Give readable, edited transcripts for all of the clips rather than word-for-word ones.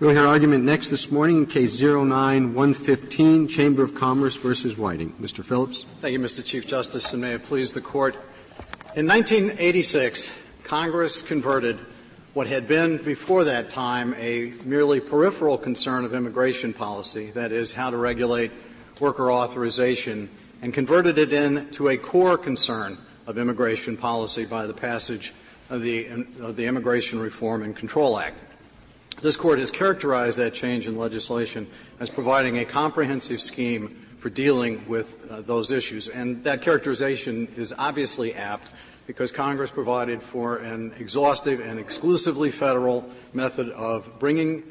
We'll hear argument next this morning in Case 09-115, Chamber of Commerce versus Whiting. Mr. Phillips. Thank you, Mr. Chief Justice, and may it please the Court. In 1986, Congress converted what had been before that time a merely peripheral concern of immigration policy, that is, how to regulate worker authorization, and converted it into a core concern of immigration policy by the passage of the Immigration Reform and Control Act. This Court has characterized that change in legislation as providing a comprehensive scheme for dealing with those issues. And that characterization is obviously apt because Congress provided for an exhaustive and exclusively federal method of bringing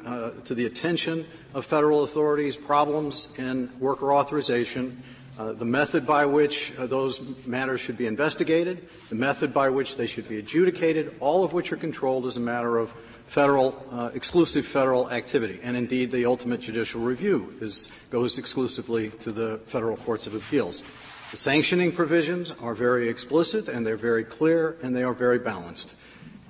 to the attention of federal authorities problems in worker authorization, the method by which those matters should be investigated, the method by which they should be adjudicated, all of which are controlled as a matter of exclusive federal activity. And indeed, the ultimate judicial review goes exclusively to the federal courts of appeals. The sanctioning provisions are very explicit, and they're very clear, and they are very balanced.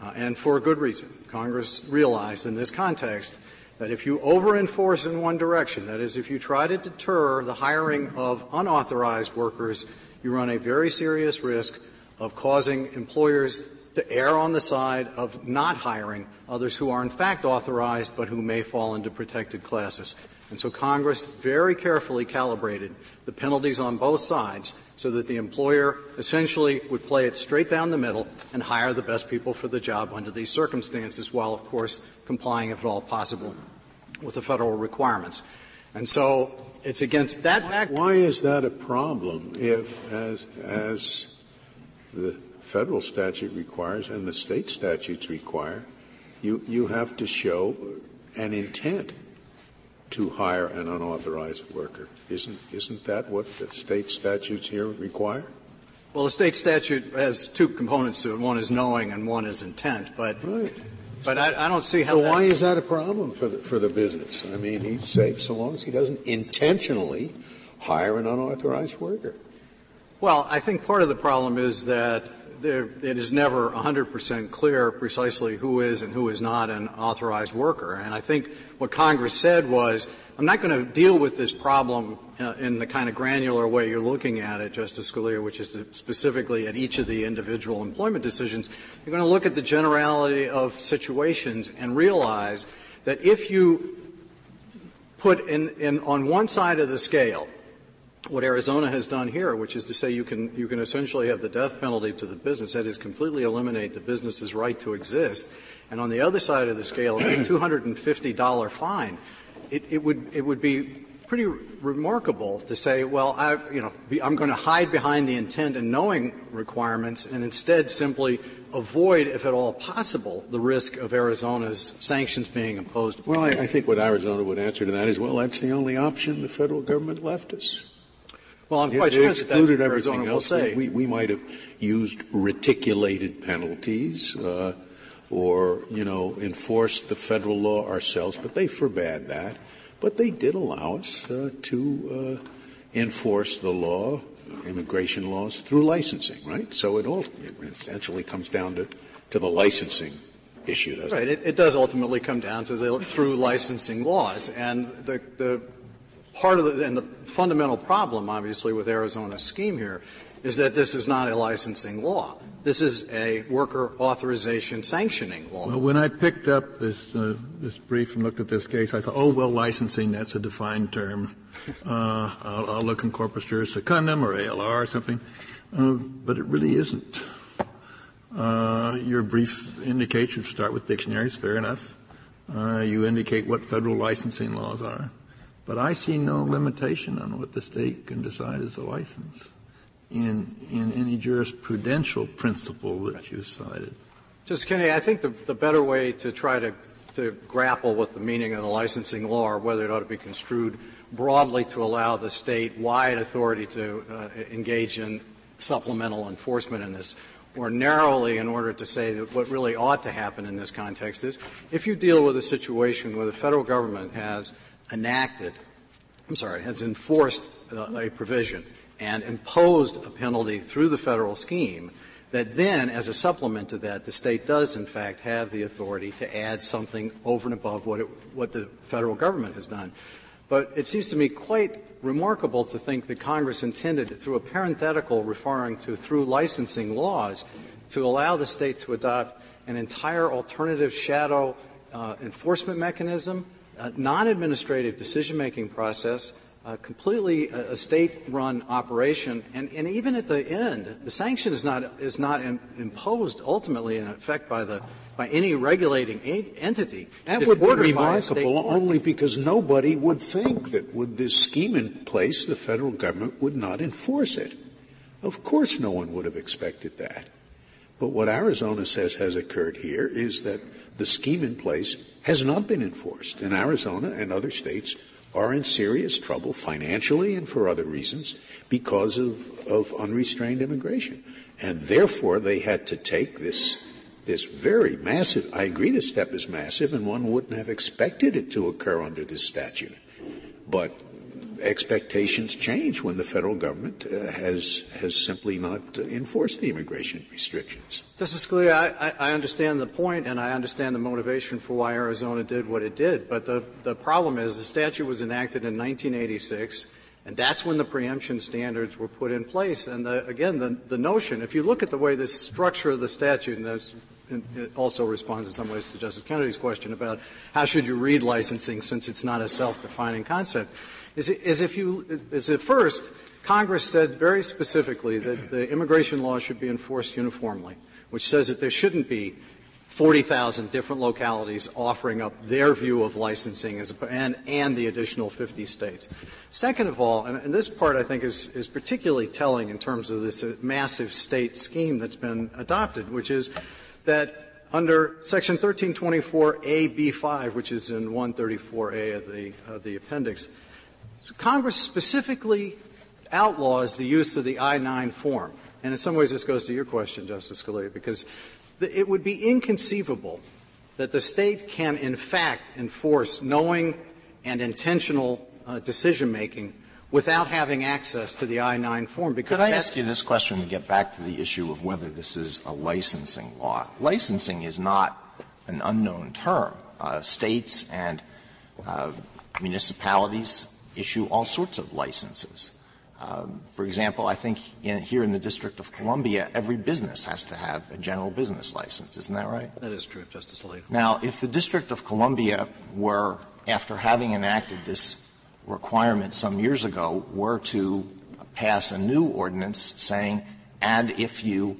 And for a good reason. Congress realized in this context that if you over-enforce in one direction, that is, if you try to deter the hiring of unauthorized workers, you run a very serious risk of causing employers to err on the side of not hiring others who are in fact authorized but who may fall into protected classes. And so Congress very carefully calibrated the penalties on both sides so that the employer essentially would play it straight down the middle and hire the best people for the job under these circumstances while, of course, complying, if at all possible, with the federal requirements. And so it's against that background. Why is that a problem if, as the federal statute requires and the state statutes require, you have to show an intent to hire an unauthorized worker? Isn't that what the state statutes here require? Well, the state statute has two components to it. One is knowing and one is intent. But I don't see how. So why is that a problem for the business? I mean, he's safe so long as he doesn't intentionally hire an unauthorized worker. Well, I think part of the problem is that it is never 100% clear precisely who is and who is not an authorized worker. And I think what Congress said was, I'm not going to deal with this problem in the kind of granular way you're looking at it, Justice Scalia, which is specifically at each of the individual employment decisions. You're going to look at the generality of situations and realize that if you put in on one side of the scale what Arizona has done here, which is to say you can essentially have the death penalty to the business, that is, completely eliminate the business's right to exist, and on the other side of the scale, a $250 fine, it would be pretty remarkable to say, well, I'm going to hide behind the intent and knowing requirements and instead simply avoid, if at all possible, the risk of Arizona's sanctions being imposed. Well, I think what Arizona would answer to that is, well, that's the only option the federal government left us. Well, I'm quite sure that Arizona everything else. Will say. We might have used reticulated penalties or, enforced the federal law ourselves, but they forbade that. But they did allow us to enforce the law, immigration laws, through licensing, right? So it essentially comes down to the licensing issue, doesn't it? Right. It does ultimately come down to through licensing laws. And the part of and the fundamental problem, obviously, with Arizona's scheme here is that this is not a licensing law. This is a worker authorization sanctioning law. Well, when I picked up this brief and looked at this case, I thought, licensing, that's a defined term. I'll look in corpus juris secundum or ALR or something. But it really isn't. Your brief indicates you start with dictionaries, fair enough. You indicate what federal licensing laws are. But I see no limitation on what the state can decide is a license in any jurisprudential principle that you cited. Justice Kennedy, I think the better way to try to grapple with the meaning of the licensing law, or whether it ought to be construed broadly to allow the state-wide authority to engage in supplemental enforcement in this, or narrowly in order to say that what really ought to happen in this context is if you deal with a situation where the federal government has enforced a provision and imposed a penalty through the federal scheme, that then, as a supplement to that, the state does, in fact, have the authority to add something over and above what the federal government has done. But it seems to me quite remarkable to think that Congress intended, through a parenthetical referring to through licensing laws, to allow the state to adopt an entire alternative shadow enforcement mechanism, non-administrative decision-making process, completely a state-run operation, and even at the end, the sanction is not imposed ultimately in effect by any regulating entity. That would be remarkable only because nobody would think that with this scheme in place, the federal government would not enforce it. Of course no one would have expected that. But what Arizona says has occurred here is that the scheme in place has not been enforced, and Arizona and other states are in serious trouble financially and for other reasons because of unrestrained immigration. And therefore, they had to take this very massive — I agree the step is massive, and one wouldn't have expected it to occur under this statute. But expectations change when the federal government has simply not enforced the immigration restrictions. Justice Scalia, I understand the point, and I understand the motivation for why Arizona did what it did. But the problem is the statute was enacted in 1986, and that's when the preemption standards were put in place. And the notion, if you look at the way the structure of the statute, and it also responds in some ways to Justice Kennedy's question about how should you read licensing since it's not a self-defining concept, is at first Congress said very specifically that the immigration law should be enforced uniformly, which says that there shouldn't be 40,000 different localities offering up their view of licensing and the additional 50 states. Second of all, and this part I think is particularly telling in terms of this massive state scheme that's been adopted, which is that under Section 1324A(b)(5), which is in 134A of the appendix, Congress specifically outlaws the use of the I-9 form. And in some ways this goes to your question, Justice Scalia, because it would be inconceivable that the state can in fact enforce knowing and intentional decision-making without having access to the I-9 form. Because could I ask you this question to get back to the issue of whether this is a licensing law? Licensing is not an unknown term. States and municipalities issue all sorts of licenses. For example, I think here in the District of Columbia, every business has to have a general business license. Isn't that right? That is true, Justice Alito. Now, if the District of Columbia were, after having enacted this requirement some years ago, were to pass a new ordinance saying, and if you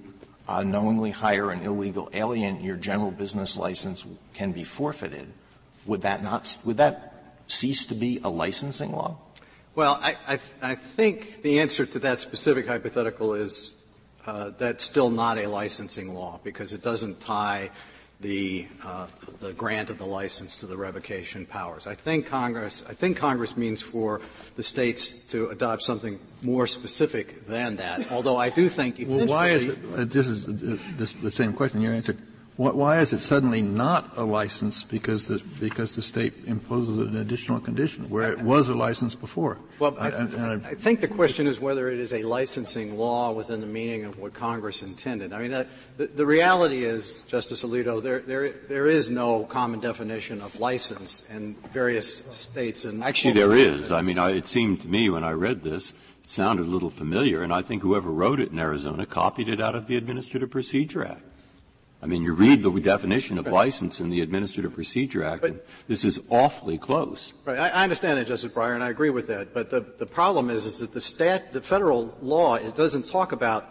knowingly hire an illegal alien, your general business license can be forfeited, would that cease to be a licensing law? Well, I think the answer to that specific hypothetical is that's still not a licensing law because it doesn't tie the grant of the license to the revocation powers. I think Congress means for the states to adopt something more specific than that. Although I do think eventually. Well, why is it? This is the same question you answered. Why is it suddenly not a license because the state imposes an additional condition where it was a license before? Well, I think the question is whether it is a licensing law within the meaning of what Congress intended. I mean, the reality is, Justice Alito, there is no common definition of license in various states. And actually, there is. I mean, it seemed to me when I read this, it sounded a little familiar, and I think whoever wrote it in Arizona copied it out of the Administrative Procedure Act. I mean, you read the definition of license in the Administrative Procedure Act, and this is awfully close. Right. I understand that, Justice Breyer, and I agree with that. But the problem is that the federal law doesn't talk about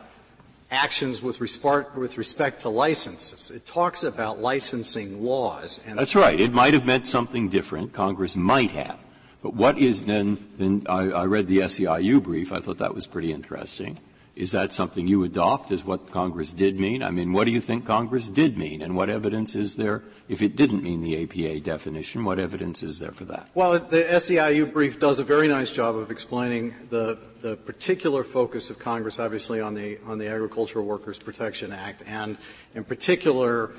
actions with respect to licenses. It talks about licensing laws. And that's right. It might have meant something different. Congress might have. But what is then I read the SEIU brief. I thought that was pretty interesting. Is that something you adopt as what Congress did mean? I mean, what do you think Congress did mean, and what evidence is there? If it didn't mean the APA definition, what evidence is there for that? Well, the SEIU brief does a very nice job of explaining the particular focus of Congress, obviously, on the Agricultural Workers Protection Act, and in particular,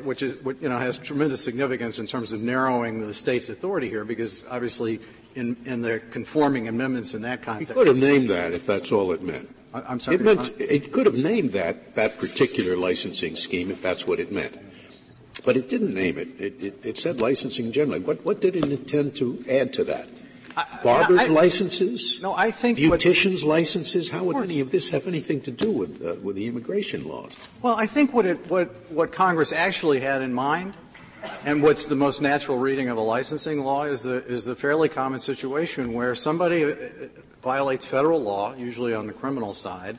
which is has tremendous significance in terms of narrowing the state's authority here, because obviously in the conforming amendments in that context. You could have named that if that's all it meant. I'm sorry. It could have named that particular licensing scheme if that's what it meant. But it didn't name it. It said licensing generally. What did it intend to add to that? Barbers' licenses? No, I think beauticians' licenses? How would any of this have anything to do with the immigration laws? Well, I think what Congress actually had in mind, and what's the most natural reading of a licensing law, is the fairly common situation where somebody violates federal law, usually on the criminal side,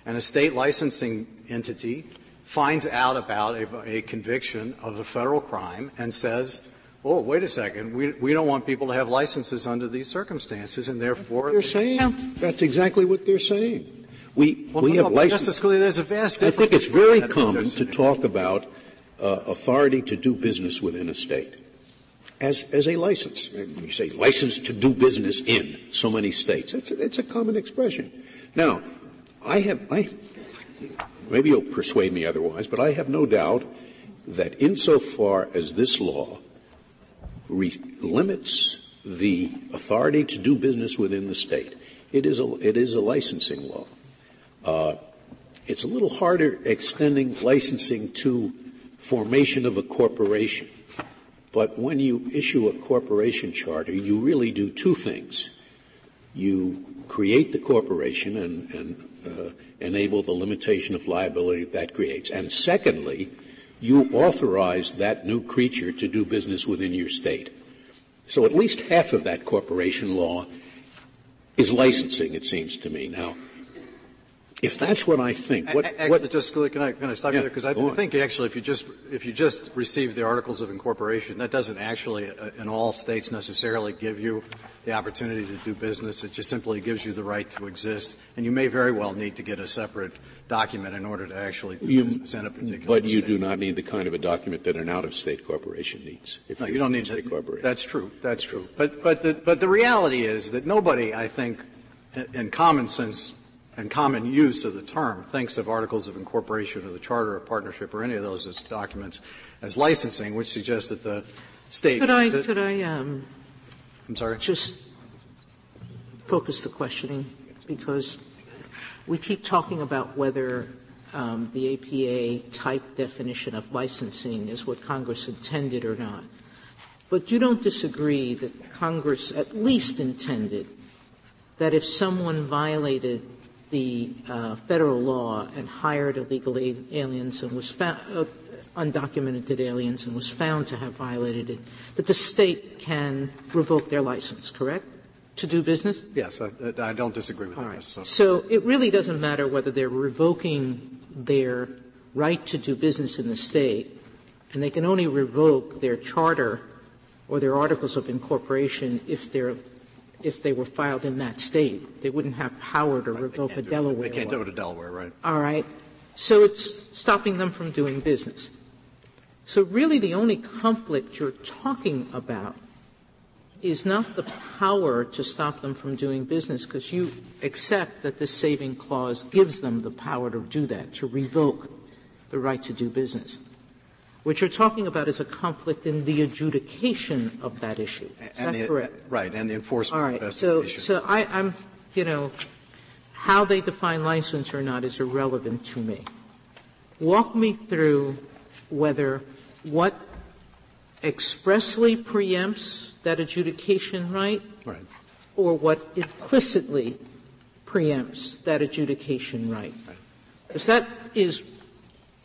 and a state licensing entity finds out about a conviction of a federal crime and says, oh, wait a second, we don't want people to have licenses under these circumstances, and therefore they're saying that's exactly what they're saying. We have licenses. Justice Scalia, there's a vast difference. I think it's very common to talk about authority to do business within a state as a license. You say license to do business in so many states. It's a common expression. Now, maybe you'll persuade me otherwise, but I have no doubt that insofar as this law limits the authority to do business within the state, it is a licensing law. It's a little harder extending licensing to formation of a corporation. But when you issue a corporation charter, you really do two things. You create the corporation and enable the limitation of liability that creates. And secondly, you authorize that new creature to do business within your state. So at least half of that corporation law is licensing, it seems to me. Now, if that's what I think, actually, Justice Scalia, can I stop you there? Because I think actually, if you just receive the Articles of Incorporation, that doesn't actually, in all states, necessarily give you the opportunity to do business. It just simply gives you the right to exist, and you may very well need to get a separate document in order to actually do business in a particular state. But you do not need the kind of a document that an out-of-state corporation needs. No, you don't need state corporation. That's true. That's true. But the reality is that nobody, I think, in common sense and common use of the term, thinks of Articles of Incorporation or the Charter of Partnership or any of those as documents as licensing, which suggests that the state. Could I I'm sorry. Just focus the questioning, because we keep talking about whether the APA type definition of licensing is what Congress intended or not. But you don't disagree that Congress at least intended that if someone violated the federal law and hired illegal aliens and was found, undocumented aliens and was found to have violated it, that the state can revoke their license, correct, to do business? Yes, I don't disagree with that. All right. So it really doesn't matter whether they're revoking their right to do business in the state, and they can only revoke their charter or their Articles of Incorporation if they were filed in that state. They wouldn't have power to revoke a Delaware law. They can't do it to Delaware, right? All right. So it's stopping them from doing business. So really the only conflict you're talking about is not the power to stop them from doing business, because you accept that this saving clause gives them the power to do that, to revoke the right to do business. What you're talking about is a conflict in the adjudication of that issue. Is that correct? Right, and the enforcement All right. investigation. So I'm, how they define license or not is irrelevant to me. Walk me through what expressly preempts that adjudication right, or what implicitly preempts that adjudication right. Because that is,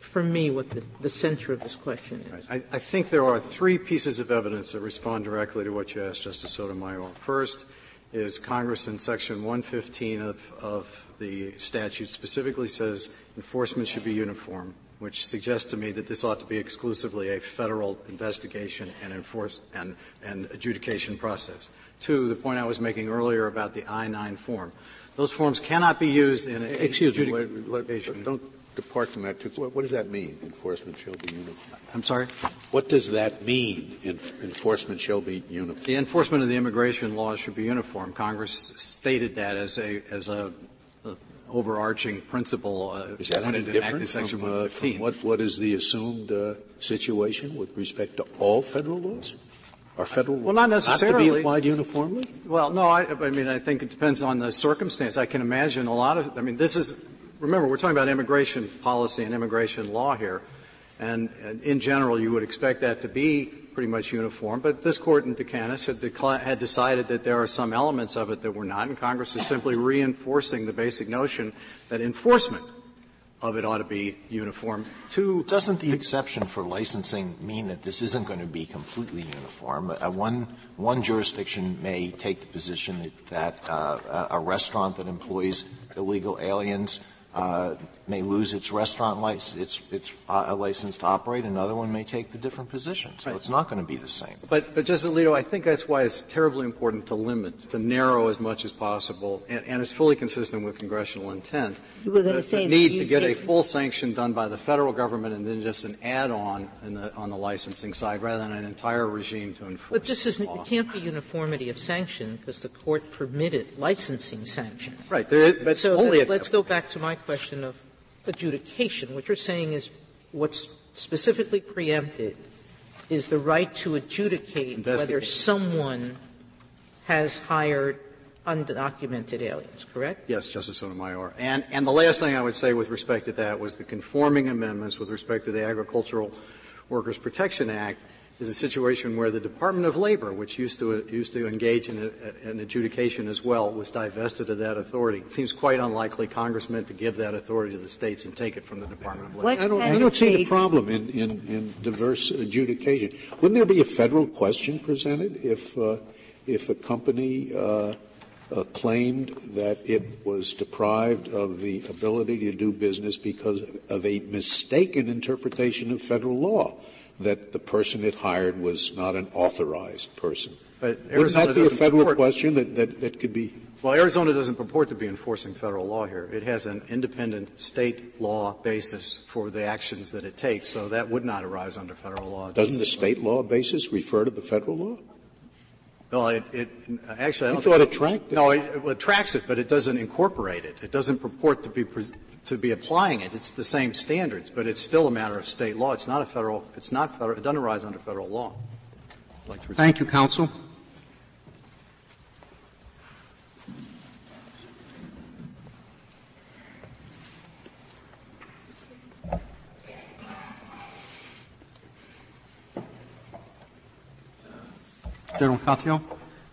for me, what the center of this question is. I think there are three pieces of evidence that respond directly to what you asked, Justice Sotomayor. First is Congress in Section 115 of the statute specifically says enforcement should be uniform, which suggests to me that this ought to be exclusively a federal investigation and adjudication process. Two, the point I was making earlier about the I-9 form. Those forms cannot be used in adjudication. Don't depart from that. What does that mean, enforcement shall be uniform? I'm sorry? What does that mean, enforcement shall be uniform? The enforcement of the immigration laws should be uniform. Congress stated that as a overarching principle. Is that any different from what is the assumed situation with respect to all federal laws? Are federal Well, not necessarily. Not to be applied uniformly? Well, no, I mean, I think it depends on the circumstance. I can imagine a lot of, I mean, remember, we're talking about immigration policy and immigration law here. And in general, you would expect that to be pretty much uniform. But this Court in Ducanis had decided that there are some elements of it that were not, and Congress is simply reinforcing the basic notion that enforcement of it ought to be uniform. Doesn't the exception for licensing mean that this isn't going to be completely uniform? One jurisdiction may take the position that a restaurant that employs illegal aliens may lose its restaurant license, its license to operate. Another one may take the different position. So it's not going to be the same. But Justice Alito, I think that's why it's terribly important to limit, to narrow as much as possible, and it's fully consistent with congressional intent. The need to get a full sanction done by the federal government and then just an add-on on the licensing side rather than an entire regime to enforce. But this isn't, it can't be uniformity of sanction because the Court permitted licensing sanction. Right. But so only let's go back to my question of adjudication. What you're saying is what's specifically preempted is the right to adjudicate whether someone has hired undocumented aliens, correct? Yes, Justice Sotomayor. And the last thing I would say with respect to that was the conforming amendments with respect to the Agricultural Workers Protection Act is a situation where the Department of Labor, which used to engage in an adjudication as well, was divested of that authority. It seems quite unlikely Congress meant to give that authority to the states and take it from the Department of Labor. I don't see the problem in diverse adjudication. Wouldn't there be a federal question presented if a company claimed that it was deprived of the ability to do business because of a mistaken interpretation of federal law, that the person it hired was not an authorized person? But wouldn't that be a federal question that could be? Well, Arizona doesn't purport to be enforcing federal law here. It has an independent state law basis for the actions that it takes, so that would not arise under federal law. Doesn't the state law basis refer to the federal law? Well, it actually, I don't thought it tracked it. No, it tracks it, but it doesn't incorporate it. It doesn't purport to be applying it. It's the same standards, but it's still a matter of state law. It's not a federal. It's not federal. It doesn't arise under federal law. Thank you, counsel. General Katyal.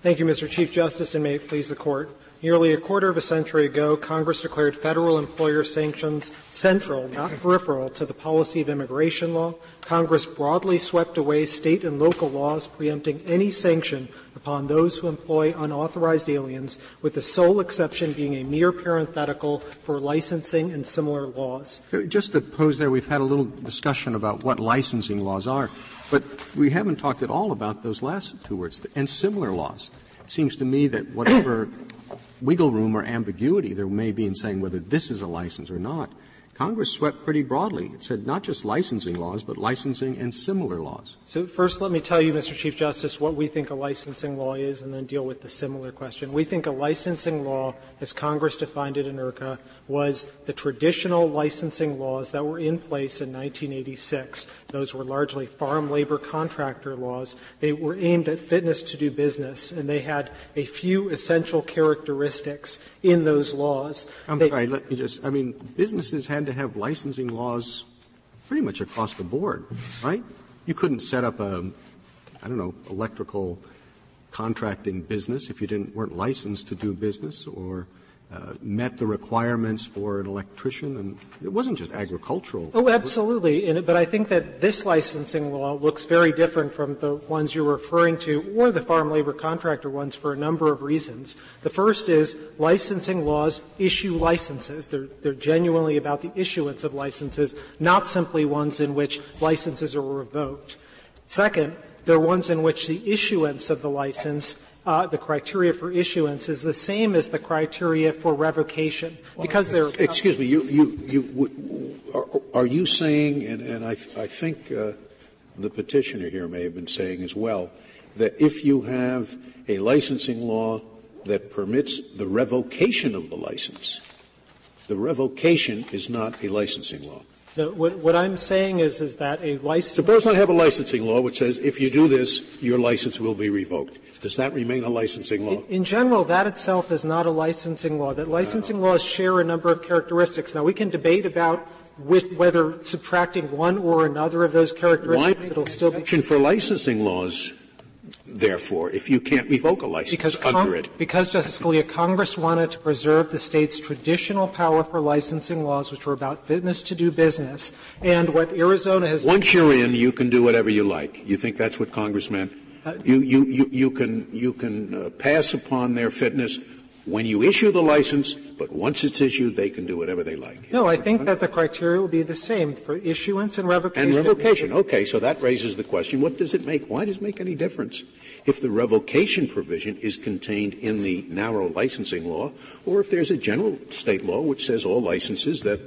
Thank you, Mr. Chief Justice, and may it please the Court. Nearly a quarter of a century ago, Congress declared federal employer sanctions central, not peripheral, to the policy of immigration law. Congress broadly swept away state and local laws preempting any sanction upon those who employ unauthorized aliens, with the sole exception being a mere parenthetical for licensing and similar laws. Just to pose there, we've had a little discussion about what licensing laws are, but we haven't talked at all about those last two words, and similar laws. It seems to me that whatever wiggle room or ambiguity there may be in saying whether this is a license or not, Congress swept pretty broadly. It said not just licensing laws, but licensing and similar laws. So first let me tell you, Mr. Chief Justice, what we think a licensing law is and then deal with the similar question. We think a licensing law, as Congress defined it in IRCA, was the traditional licensing laws that were in place in 1986. Those were largely farm labor contractor laws. They were aimed at fitness to do business, and they had a few essential characteristics in those laws. Businesses had to have licensing laws pretty much across the board, right? You couldn't set up electrical contracting business if you weren't licensed to do business or met the requirements for an electrician. And it wasn't just agricultural. Oh, absolutely. But I think that this licensing law looks very different from the ones you're referring to or the farm labor contractor ones for a number of reasons. The first is licensing laws issue licenses. They're genuinely about the issuance of licenses, not simply ones in which licenses are revoked. Second, they're ones in which the issuance of the license the criteria for issuance is the same as the criteria for revocation, because they're. Excuse me. Are you saying, and I think the petitioner here may have been saying as well, that if you have a licensing law that permits the revocation of the license, the revocation is not a licensing law? No, what I'm saying is that a license. Suppose I have a licensing law which says if you do this, your license will be revoked. Does that remain a licensing law? In general, that itself is not a licensing law. That licensing laws share a number of characteristics. Now, we can debate about whether subtracting one or another of those characteristics, it'll still be. Exception for licensing laws, therefore, if you can't revoke a license under it. Because, Justice Scalia, Congress wanted to preserve the state's traditional power for licensing laws, which were about fitness to do business, and what Arizona has. Once you're in, you can do whatever you like. You think that's what Congress meant? You can pass upon their fitness when you issue the license, but once it's issued, they can do whatever they like. No, I think that the criteria will be the same for issuance and revocation. And revocation. Okay, so that raises the question, what does it make? Why does it make any difference if the revocation provision is contained in the narrow licensing law, or if there's a general state law which says all licenses that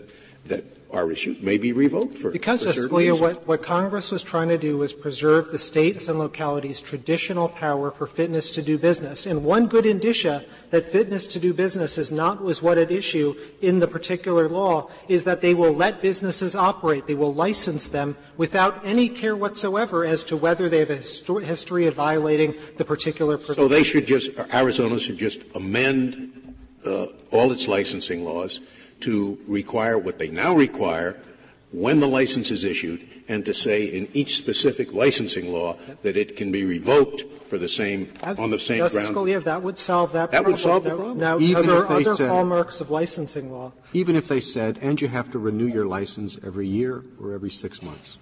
are issued may be revoked for Because, Justice Scalia, what Congress was trying to do was preserve the states and localities' traditional power for fitness to do business. And one good indicia that fitness to do business is not was what at issue in the particular law is that they will let businesses operate. They will license them without any care whatsoever as to whether they have a history of violating the particular provision. So they should Arizona should just amend all its licensing laws to require what they now require when the license is issued, and to say in each specific licensing law that it can be revoked for the same on the same Justice ground. Scalia, that would solve that problem. That would solve the problem. Now, even there if are they other said, hallmarks of licensing law. Even if they said, and you have to renew your license every year or every 6 months.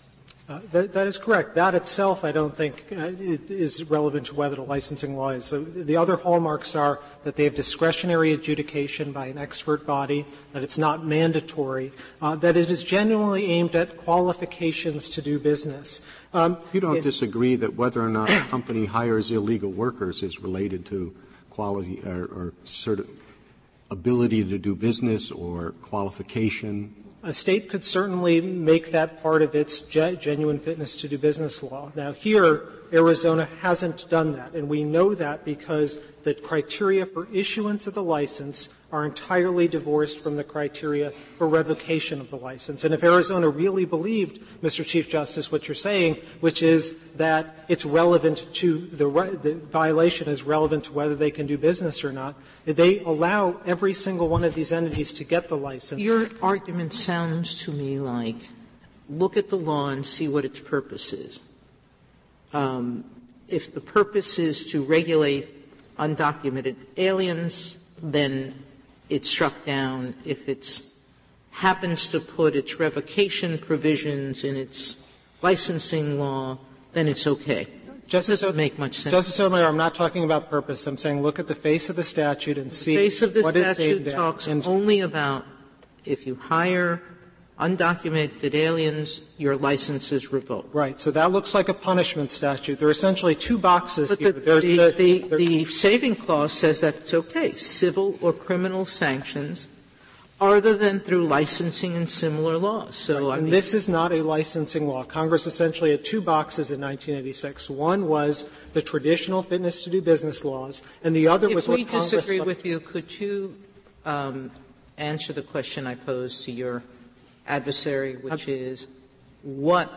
That is correct. That itself, I don't think, is relevant to whether the licensing law is. So the other hallmarks are that they have discretionary adjudication by an expert body, that it's not mandatory, that it is genuinely aimed at qualifications to do business. You don't disagree that whether or not a company hires illegal workers is related to quality or sort of ability to do business or qualification? A state could certainly make that part of its genuine fitness to do business law. Now, here, Arizona hasn't done that, and we know that because the criteria for issuance of the license are entirely divorced from the criteria for revocation of the license. And if Arizona really believed, Mr. Chief Justice, what you're saying, which is that it's relevant to the violation is relevant to whether they can do business or not, they allow every single one of these entities to get the license. Your argument sounds to me like look at the law and see what its purpose is. If the purpose is to regulate undocumented aliens, then it's struck down. If it happens to put its revocation provisions in its licensing law, then it's okay. Justice doesn't make much sense. Justice Sotomayor, I'm not talking about purpose. I'm saying look at the face of the statute and see what it's aimed at. The face of the statute talks only about if you hire undocumented aliens, your license is revoked. Right. So that looks like a punishment statute. There are essentially two boxes but here. The saving clause says that it's okay. Civil or criminal sanctions other than through licensing and similar laws. So, right. And this is not a licensing law. Congress essentially had two boxes in 1986. One was the traditional fitness to do business laws, and the other was what Congress. If we disagree with you, could you answer the question I posed to your adversary, which is what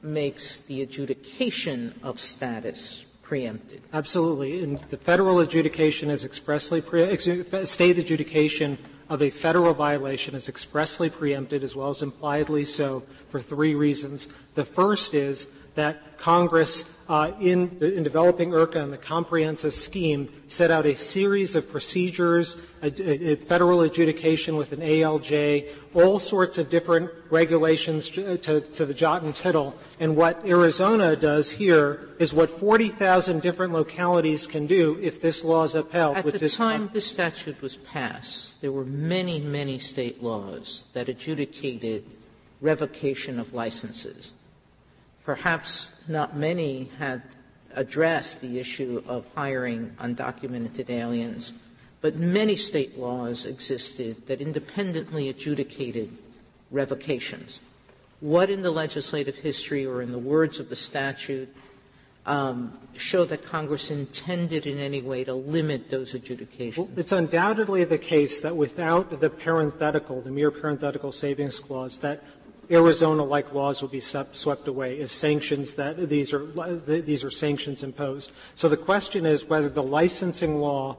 makes the adjudication of status preempted? Absolutely. And the federal adjudication is expressly state adjudication of a federal violation is expressly preempted as well as impliedly so for three reasons. The first is that Congress, in developing IRCA and the comprehensive scheme, set out a series of procedures, a federal adjudication with an ALJ, all sorts of different regulations to the jot and tittle. And what Arizona does here is what 40,000 different localities can do if this law is upheld. At the time this statute was passed, there were many, many state laws that adjudicated revocation of licenses. Perhaps not many had addressed the issue of hiring undocumented aliens, but many state laws existed that independently adjudicated revocations. What in the legislative history or in the words of the statute show that Congress intended in any way to limit those adjudications? Well, it's undoubtedly the case that without the mere parenthetical savings clause, that Arizona-like laws will be swept away as sanctions, that these are sanctions imposed. So the question is whether the licensing law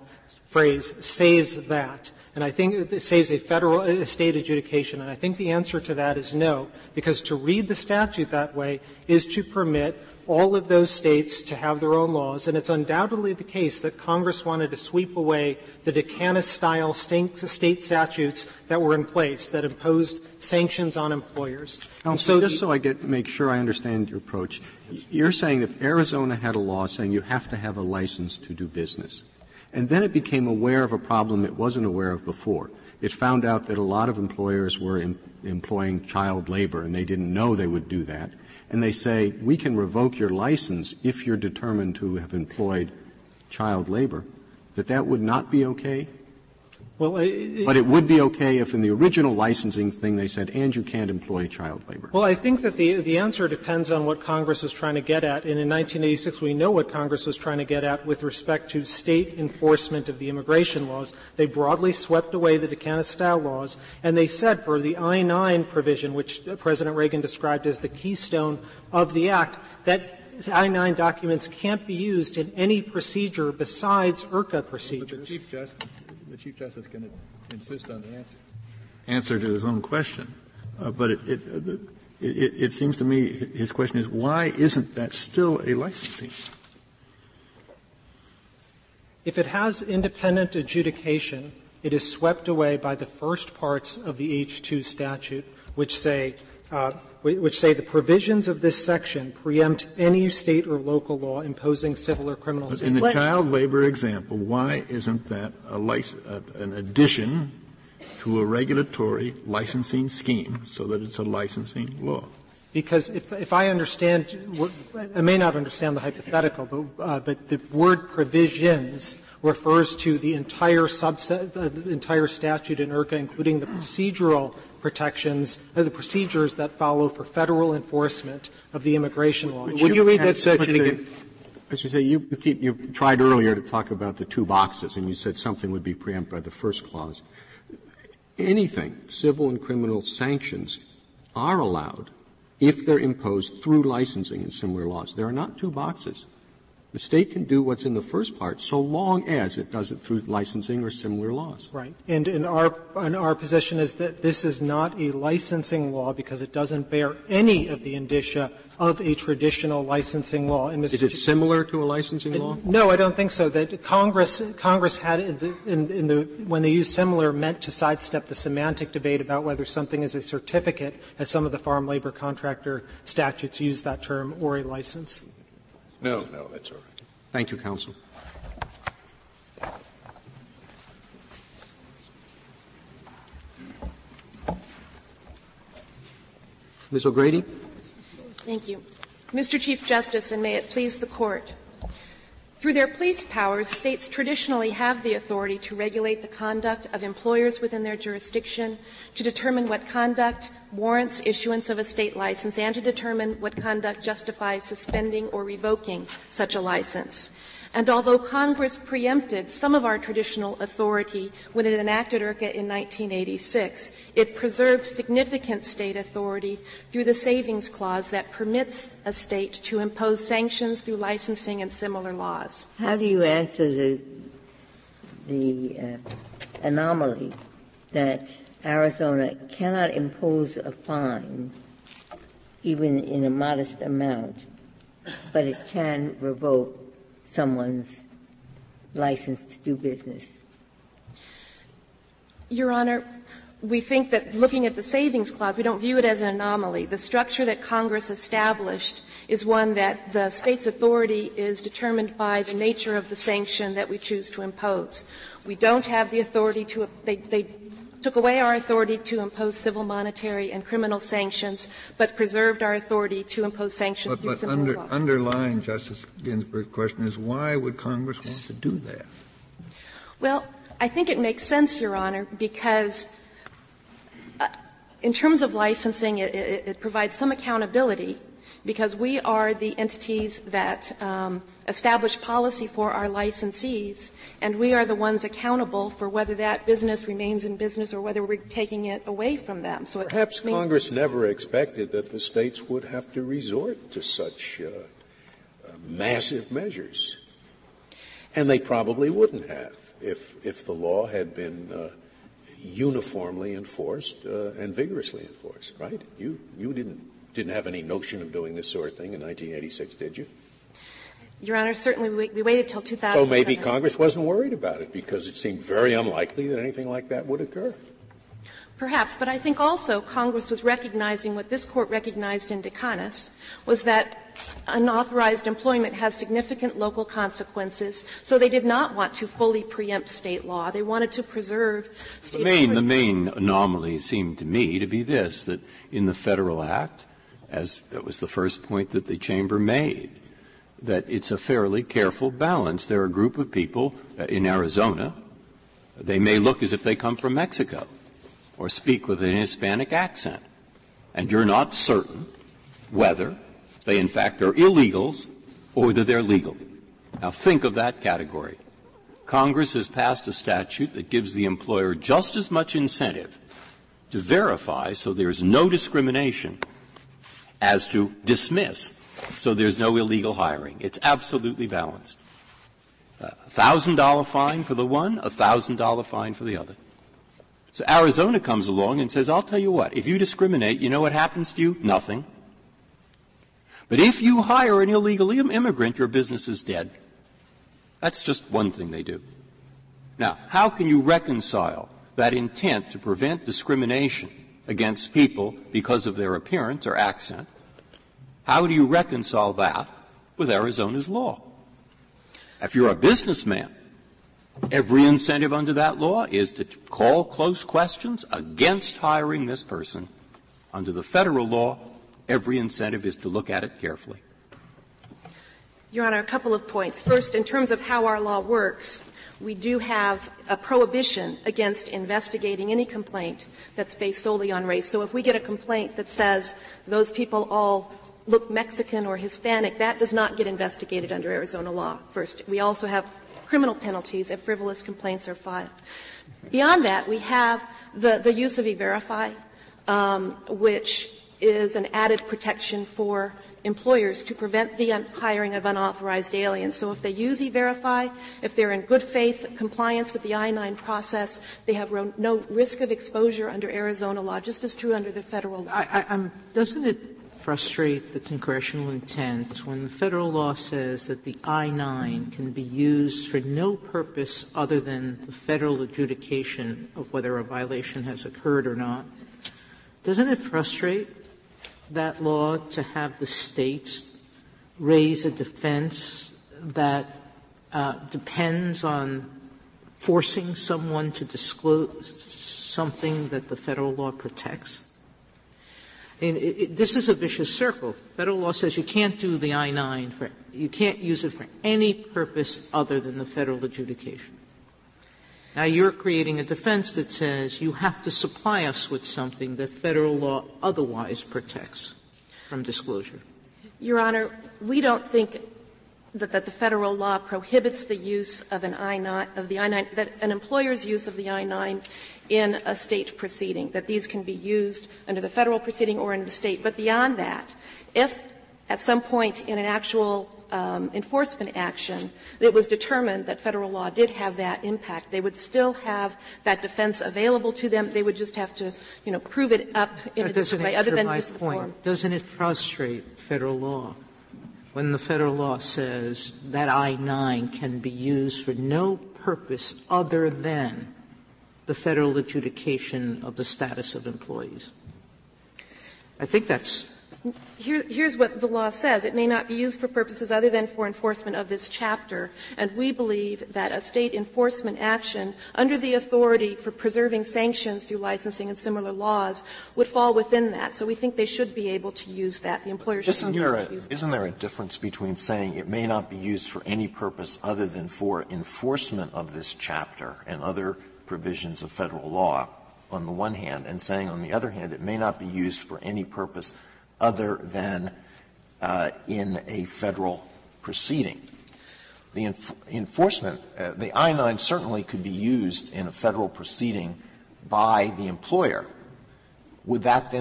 phrase saves that. And I think it saves a state adjudication. And I think the answer to that is no, because to read the statute that way is to permit all of those states to have their own laws. And it's undoubtedly the case that Congress wanted to sweep away the Dukakis-style state statutes that were in place that imposed sanctions on employers. Counsel, just so I make sure I understand your approach, you're saying if Arizona had a law saying you have to have a license to do business, and then it became aware of a problem it wasn't aware of before. It found out that a lot of employers were employing child labor, and they didn't know they would do that. And they say, we can revoke your license if you're determined to have employed child labor, that would not be okay? Well, but it would be okay if in the original licensing thing they said, and you can't employ child labor. Well, I think that the answer depends on what Congress is trying to get at. And in 1986, we know what Congress was trying to get at with respect to state enforcement of the immigration laws. They broadly swept away the Dukakis-style laws, and they said for the I-9 provision, which President Reagan described as the keystone of the Act, that I-9 documents can't be used in any procedure besides IRCA procedures. The Chief Justice is going to insist on the answer to his own question. But it seems to me his question is, why isn't that still a licensing? If it has independent adjudication, it is swept away by the first parts of the H-2 statute, which say the provisions of this section preempt any state or local law imposing civil or criminal sanctions. In the child labor example, why isn't that an addition to a regulatory licensing scheme so that it's a licensing law? Because if I understand, I may not understand the hypothetical, but the word provisions refers to the entire subset, the entire statute in IRCA, including the procedural protections, the procedures that follow for federal enforcement of the immigration law. Would you read that section again? As you say, you tried earlier to talk about the two boxes, and you said something would be preempted by the first clause. Anything, civil and criminal sanctions, are allowed if they're imposed through licensing and similar laws. There are not two boxes. The state can do what's in the first part so long as it does it through licensing or similar laws. Right. And our position is that this is not a licensing law because it doesn't bear any of the indicia of a traditional licensing law. And is it similar to a licensing law? No, I don't think so. That Congress had when they used similar meant to sidestep the semantic debate about whether something is a certificate, as some of the farm labor contractor statutes use that term, or a license. No, that's all right. Thank you, counsel. Ms. O'Grady. Thank you. Mr. Chief Justice, and may it please the Court. Through their police powers, states traditionally have the authority to regulate the conduct of employers within their jurisdiction, to determine what conduct warrants issuance of a state license, and to determine what conduct justifies suspending or revoking such a license. And although Congress preempted some of our traditional authority when it enacted IRCA in 1986, it preserved significant state authority through the savings clause that permits a state to impose sanctions through licensing and similar laws. How do you answer the anomaly that Arizona cannot impose a fine, even in a modest amount, but it can revoke someone's license to do business? Your Honor, we think that looking at the savings clause, we don't view it as an anomaly. The structure that Congress established is one that the state's authority is determined by the nature of the sanction that we choose to impose. We don't have the authority to they took away our authority to impose civil, monetary, and criminal sanctions, but preserved our authority to impose sanctions through similar law. Underlying Justice Ginsburg's question is, why would Congress want to do that? Well, I think it makes sense, Your Honor, because in terms of licensing, it provides some accountability. because we are the entities that establish policy for our licensees, and we are the ones accountable for whether that business remains in business or whether we're taking it away from them. So perhaps Congress never expected that the states would have to resort to such massive measures. And they probably wouldn't have if the law had been uniformly enforced and vigorously enforced, right? You didn't have any notion of doing this sort of thing in 1986, did you? Your Honor, certainly we waited till 2007. So maybe Congress wasn't worried about it because it seemed very unlikely that anything like that would occur. Perhaps, but I think also Congress was recognizing what this Court recognized in Decanis was that unauthorized employment has significant local consequences, so they did not want to fully preempt state law. They wanted to preserve state law. The main anomaly seemed to me to be this, that in the Federal Act, as that was the first point that the Chamber made, that it's a fairly careful balance. There are a group of people in Arizona, they may look as if they come from Mexico or speak with an Hispanic accent, and you're not certain whether they in fact are illegals or whether they're legal. Now think of that category. Congress has passed a statute that gives the employer just as much incentive to verify so there's no discrimination as to dismiss so there's no illegal hiring. It's absolutely balanced. $1,000 fine for the one, $1,000 fine for the other. So Arizona comes along and says, I'll tell you what, if you discriminate, you know what happens to you? Nothing. But if you hire an illegal immigrant, your business is dead. That's just one thing they do. Now, how can you reconcile that intent to prevent discrimination against people because of their appearance or accent? How do you reconcile that with Arizona's law? If you're a businessman, every incentive under that law is to call close questions against hiring this person. Under the Federal law, every incentive is to look at it carefully. Your Honor, a couple of points. First, in terms of how our law works, we do have a prohibition against investigating any complaint that's based solely on race. So if we get a complaint that says those people all look Mexican or Hispanic, that does not get investigated under Arizona law. First, we also have criminal penalties if frivolous complaints are filed. Beyond that, we have the use of E-Verify, which is an added protection for employers to prevent the hiring of unauthorized aliens. So if they use E-Verify, if they're in good faith compliance with the I-9 process, they have no risk of exposure under Arizona law, just as true under the Federal law. Doesn't it frustrate the congressional intent when the Federal law says that the I-9 can be used for no purpose other than the Federal adjudication of whether a violation has occurred or not? Doesn't it frustrate that law to have the states raise a defense that depends on forcing someone to disclose something that the Federal law protects? This is a vicious circle. Federal law says you can't do the I-9 you can't use it for any purpose other than the Federal adjudication. Now you're creating a defense that says you have to supply us with something that Federal law otherwise protects from disclosure. Your Honor, we don't think that the Federal law prohibits the use of an I-9, that an employer's use of the I-9 in a state proceeding, that these can be used under the Federal proceeding or in the state. But beyond that, if at some point in an actual enforcement action it was determined that Federal law did have that impact, they would still have that defense available to them. They would just have to, prove it up in a different way other than use of the form. Doesn't it frustrate Federal law when the Federal law says that I-9 can be used for no purpose other than the Federal adjudication of the status of employees? I think that's Here's what the law says. It may not be used for purposes other than for enforcement of this chapter. And we believe that a state enforcement action under the authority for preserving sanctions through licensing and similar laws would fall within that. So we think they should be able to use that. The employer should be able to use that. Isn't there a difference between saying it may not be used for any purpose other than for enforcement of this chapter and other provisions of Federal law on the one hand, and saying on the other hand it may not be used for any purpose other than in a Federal proceeding. The enforcement, the I-9 certainly could be used in a Federal proceeding by the employer. Would that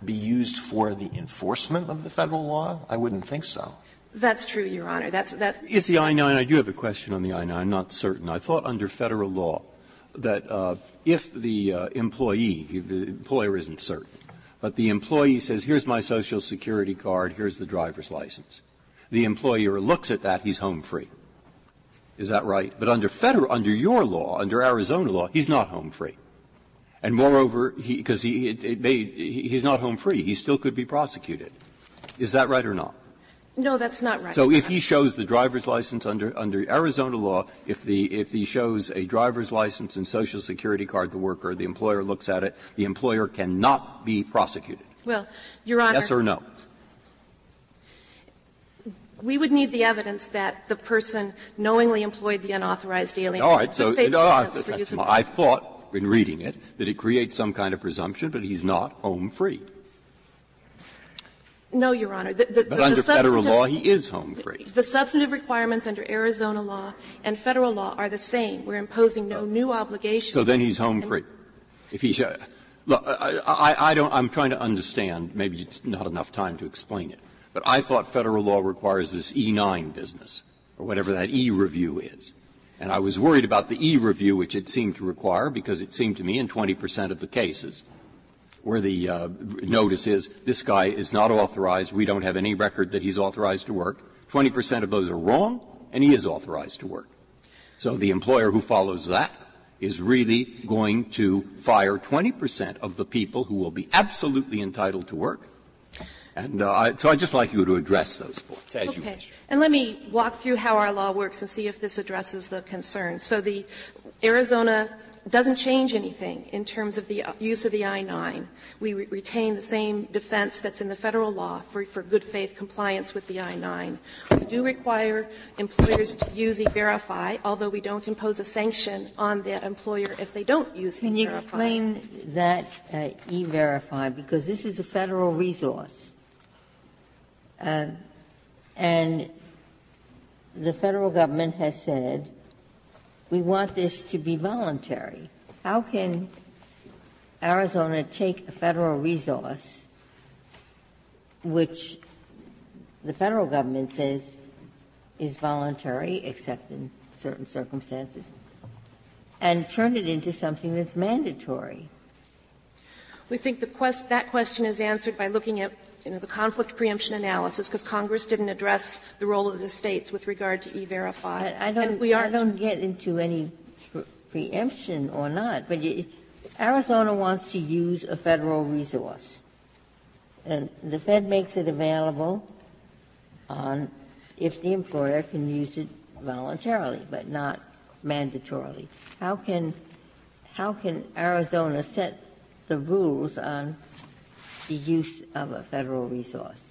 be used for the enforcement of the Federal law? I wouldn't think so. That's true, Your Honor. Is the I-9, I do have a question on the I-9, I'm not certain. I thought under Federal law that if the employee, the employer isn't certain, but the employee says, here's my Social Security card, here's the driver's license. The employer looks at that, he's home free. Is that right? But under your law, under Arizona law, he's not home free. And moreover, he's not home free. He still could be prosecuted. Is that right or not? No, that's not right. So if he shows the driver's license under Arizona law, if he shows a driver's license and Social Security card, the worker, the employer looks at it, the employer cannot be prosecuted. Well, Your Honor. Yes or no? We would need the evidence that the person knowingly employed the unauthorized alien. All right. So I thought in reading it that it creates some kind of presumption, but he's not home free. No, Your Honor. But under Federal law, he is home free. The substantive requirements under Arizona law and Federal law are the same. We're imposing no new obligations. So then he's home free. If he look, I'm trying to understand. Maybe it's not enough time to explain it. But I thought Federal law requires this E-9 business, or whatever that E-review is. And I was worried about the E-review, which it seemed to require, because it seemed to me in 20% of the cases where the notice is, this guy is not authorized, we don't have any record that he's authorized to work, 20% of those are wrong, and he is authorized to work. So the employer who follows that is really going to fire 20% of the people who will be absolutely entitled to work. And so I'd just like you to address those points, as you wish. And let me walk through how our law works and see if this addresses the concerns. So the Arizona doesn't change anything in terms of the use of the I-9. We retain the same defense that's in the Federal law for good faith compliance with the I-9. We do require employers to use E-Verify, although we don't impose a sanction on that employer if they don't use E-Verify. Can you explain that E-Verify? Because this is a Federal resource. And the Federal government has said, we want this to be voluntary. How can Arizona take a Federal resource, which the Federal government says is voluntary, except in certain circumstances, and turn it into something that's mandatory? We think that question is answered by looking at the conflict preemption analysis, because Congress didn't address the role of the states with regard to E-Verify. I don't get into any preemption or not, but Arizona wants to use a Federal resource. And the Fed makes it available if the employer can use it voluntarily, but not mandatorily. How can Arizona set the rules on the use of a Federal resource?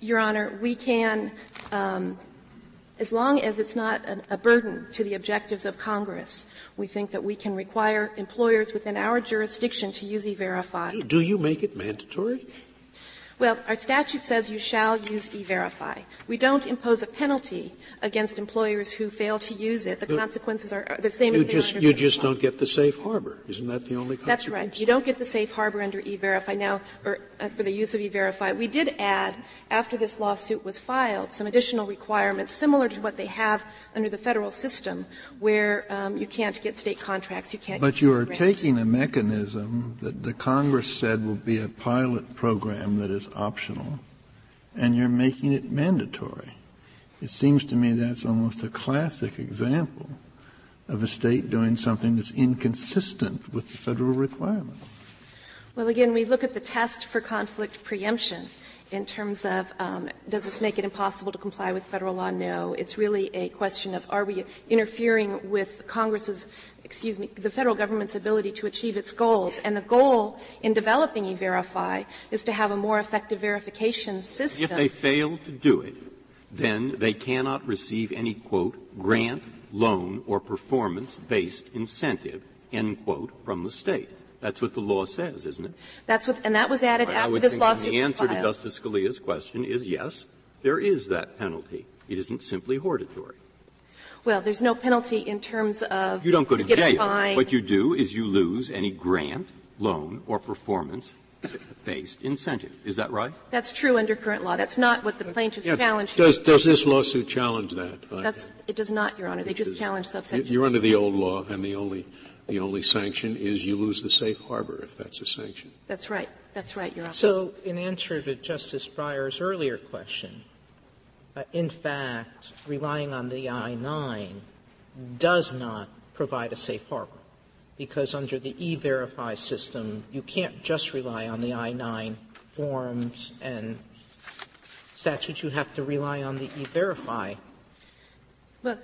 Your Honor, we can, as long as it's not a burden to the objectives of Congress, we think that we can require employers within our jurisdiction to use E-Verify. Do you make it mandatory? Well, our statute says you shall use E-Verify. We don't impose a penalty against employers who fail to use it. The consequences are the same as they are under You just don't get the safe harbor. Isn't that the only consequence? That's right. You don't get the safe harbor under E-Verify. Now, for the use of E-Verify, we did add, after this lawsuit was filed, some additional requirements similar to what they have under the Federal system, where you can't get state contracts, you can't But get you are grants. taking a mechanism that the Congress said will be a pilot program that is optional, and you're making it mandatory. It seems to me that's almost a classic example of a state doing something that's inconsistent with the Federal requirement. Well, again, we look at the test for conflict preemption in terms of does this make it impossible to comply with Federal law? No. It's really a question of are we interfering with Congress's the Federal government's ability to achieve its goals. And the goal in developing E-Verify is to have a more effective verification system. If they fail to do it, then they cannot receive any, quote, grant, loan, or performance-based incentive, end quote, from the state. That's what the law says, isn't it? And that was added after this lawsuit was filed. The answer to Justice Scalia's question is yes, there is that penalty. It isn't simply hortatory. Well, there's no penalty in terms of you don't go to get jail. A fine. What you do is you lose any grant, loan, or performance-based incentive. Is that right? That's true under current law. That's not what the plaintiffs challenged. Does this lawsuit challenge that? It does not, Your Honor. They just challenge subsection. You're under the old law, and the only sanction is you lose the safe harbor if that's a sanction. That's right. That's right, Your Honor. So, in answer to Justice Breyer's earlier question, in fact, relying on the I-9 does not provide a safe harbor, because under the E-Verify system, you can't just rely on the I-9 forms and statutes. You have to rely on the E-Verify. Well,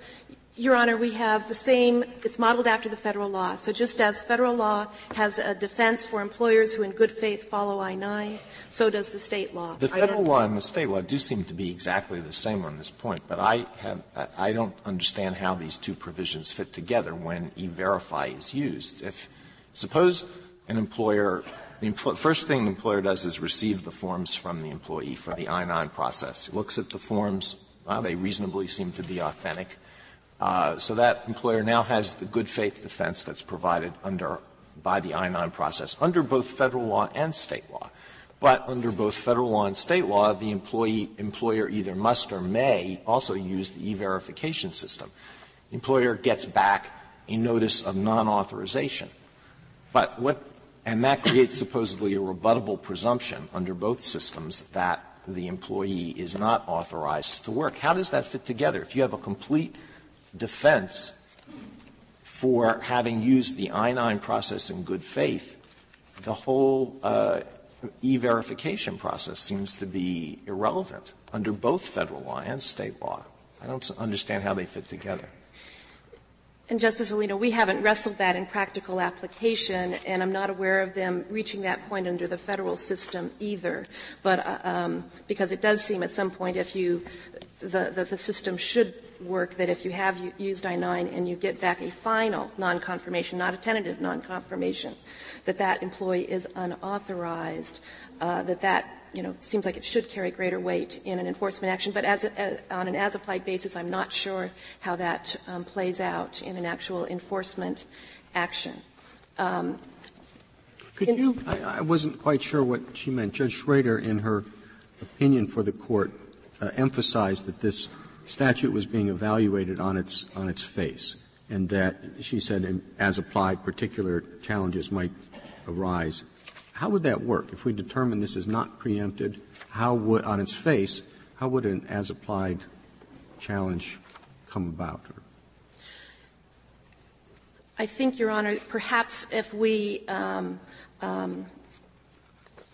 Your Honor, we have the same – it's modeled after the Federal law. So just as Federal law has a defense for employers who in good faith follow I-9, so does the State law. The Federal law and the State law do seem to be exactly the same on this point, but I don't understand how these two provisions fit together when E-Verify is used. Suppose an employer – the first thing the employer does is receive the forms from the employee for the I-9 process. He looks at the forms. They reasonably seem to be authentic. So that employer now has the good faith defense that's provided by the I-9 process under both Federal law and State law. But under both Federal law and State law, the employer either must or may also use the E-Verification system. The employer gets back a notice of non-authorization. And that creates supposedly a rebuttable presumption under both systems that the employee is not authorized to work. How does that fit together? If you have a complete defense for having used the I-9 process in good faith, the whole E-Verification process seems to be irrelevant under both Federal law and State law. I don't understand how they fit together. And, Justice Alito, we haven't wrestled that in practical application, and I'm not aware of them reaching that point under the Federal system either. But because it does seem at some point if the system should work that if you have used I-9 and you get back a final non-confirmation, not a tentative non-confirmation, that employee is unauthorized, that seems like it should carry greater weight in an enforcement action. But on an as-applied basis, I'm not sure how that plays out in an actual enforcement action. I wasn't quite sure what she meant. Judge Schrader, in her opinion for the Court, emphasized that this statute was being evaluated on its face, and that she said as applied particular challenges might arise. How would that work? If we determine this is not preempted, on its face, how would an as applied challenge come about? I think, Your Honor, perhaps if we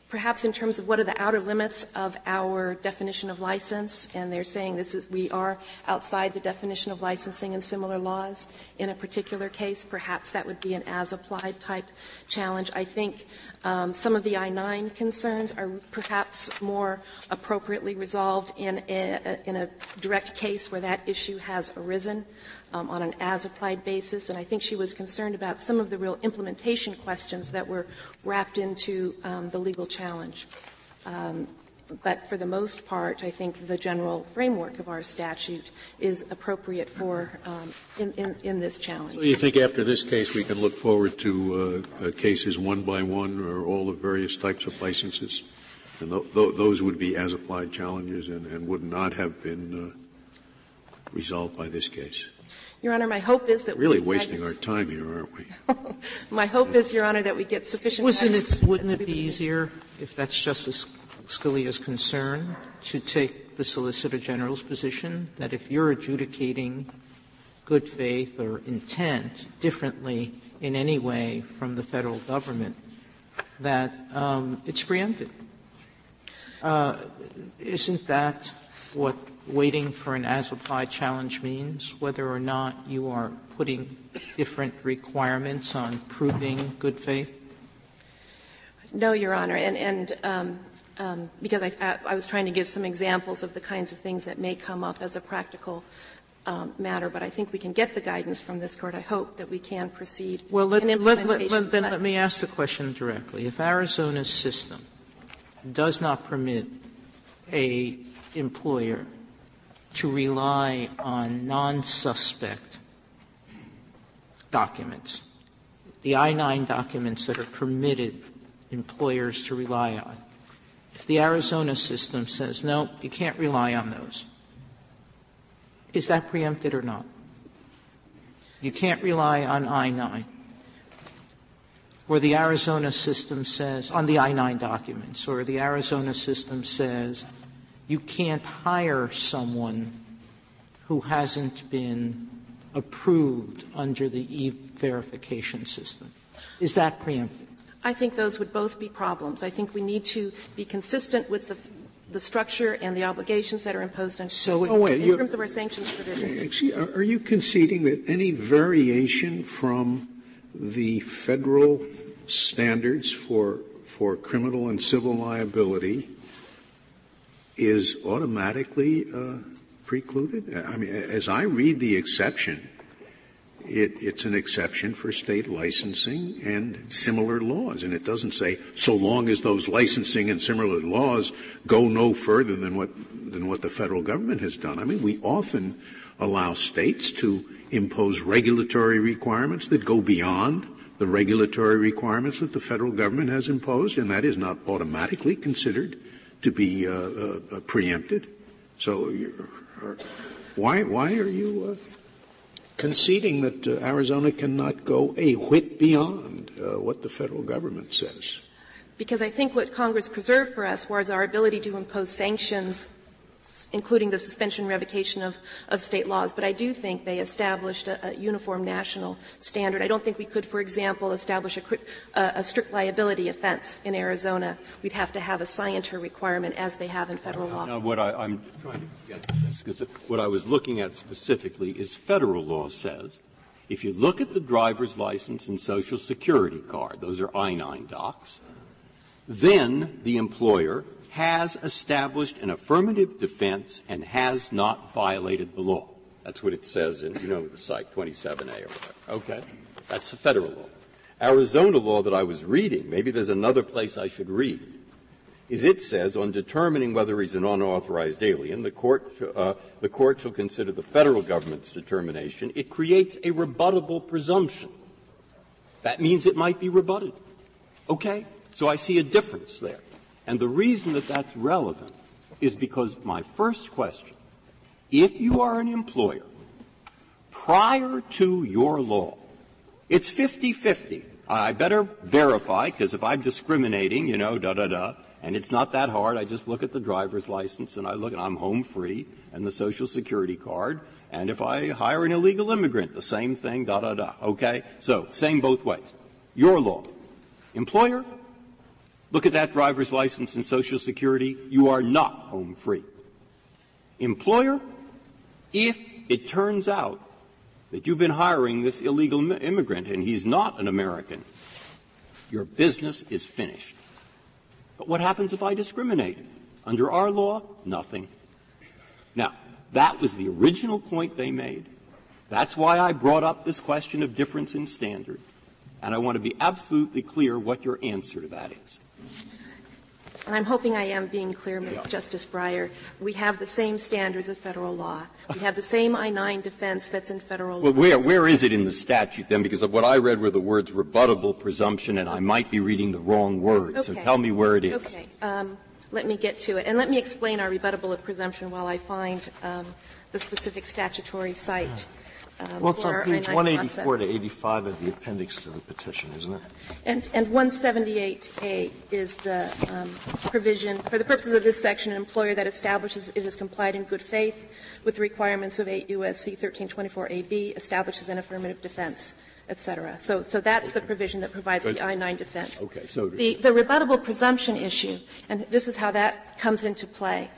perhaps in terms of what are the outer limits of our definition of license, and they're saying we are outside the definition of licensing in similar laws in a particular case, perhaps that would be an as-applied type challenge. I think some of the I-9 concerns are perhaps more appropriately resolved in a direct case where that issue has arisen on an as-applied basis, and I think she was concerned about some of the real implementation questions that were wrapped into the legal challenge. But for the most part, I think the general framework of our statute is appropriate for in this challenge. So you think after this case we can look forward to cases one by one or all the various types of licenses? And those would be as-applied challenges and would not have been resolved by this case? Your Honor, my hope is that really wasting our time here, aren't we? My hope is, Your Honor, that we get sufficient. Wouldn't it be easier, if that's Justice Scalia's concern, to take the Solicitor General's position that if you're adjudicating good faith or intent differently in any way from the Federal government, that it's preempted? Isn't that what waiting for an as-applied challenge means, whether or not you are putting different requirements on proving good faith? No, Your Honor, and because I was trying to give some examples of the kinds of things that may come up as a practical matter, but I think we can get the guidance from this Court. I hope that we can proceed. Well, in implementation. then let me ask the question directly. If Arizona's system does not permit a employer to rely on non-suspect documents, the I-9 documents that are permitted employers to rely on, if the Arizona system says, no, you can't rely on those, is that preempted or not? You can't rely on I-9. Or the Arizona system says, on the I-9 documents, or the Arizona system says, you can't hire someone who hasn't been approved under the e-verification system. Is that preempted? I think those would both be problems. I think we need to be consistent with the structure and the obligations that are imposed on in terms of our sanctions provision. Are you conceding that any variation from the federal standards for criminal and civil liability is automatically precluded? I mean, as I read the exception, it's an exception for state licensing and similar laws, and it doesn't say so long as those licensing and similar laws go no further than what the federal government has done. I mean, we often allow states to impose regulatory requirements that go beyond the regulatory requirements that the federal government has imposed, and that is not automatically considered to be preempted. So why are you conceding that Arizona cannot go a whit beyond what the federal government says? Because I think what Congress preserved for us was our ability to impose sanctions, including the suspension and revocation of state laws. But I do think they established a uniform national standard. I don't think we could, for example, establish a strict liability offense in Arizona. We'd have to have a scienter requirement as they have in federal law. Now, what I'm trying to get to this, because what I was looking at specifically is federal law says if you look at the driver's license and Social Security card, those are I-9 docs, then the employer has established an affirmative defense and has not violated the law. That's what it says in, the site 27A or whatever. Okay. That's the federal law. Arizona law that I was reading, maybe there's another place I should read, is it says on determining whether he's an unauthorized alien, the court shall consider the federal government's determination. It creates a rebuttable presumption. That means it might be rebutted. Okay? So I see a difference there. And the reason that that's relevant is because my first question, if you are an employer, prior to your law, it's 50-50. I better verify, because if I'm discriminating, and it's not that hard. I just look at the driver's license and I'm home free and the Social Security card. And if I hire an illegal immigrant, the same thing, Okay? So, same both ways. Your law. Employer, look at that driver's license and Social Security. You are not home free. Employer, if it turns out that you've been hiring this illegal immigrant and he's not an American, your business is finished. But what happens if I discriminate? Under our law, nothing. Now, that was the original point they made. That's why I brought up this question of difference in standards. And I want to be absolutely clear what your answer to that is. And I'm hoping I am being clear, Justice Breyer. We have the same standards of federal law. We have the same I-9 defense that's in federal law. Well, where is it in the statute then? Because of what I read were the words rebuttable presumption, and I might be reading the wrong words. Okay. So tell me where it is. Okay. Let me get to it. And let me explain our rebuttable presumption while I find the specific statutory site. Well, it's on page 184 to 85 of the appendix to the petition, isn't it? And 178A is the provision, for the purposes of this section, an employer that establishes it has complied in good faith with the requirements of 8 U.S.C. 1324a(b), establishes an affirmative defense, et cetera. So that's the provision that provides the I-9 defense. Okay. So the rebuttable presumption issue, and this is how that comes into play.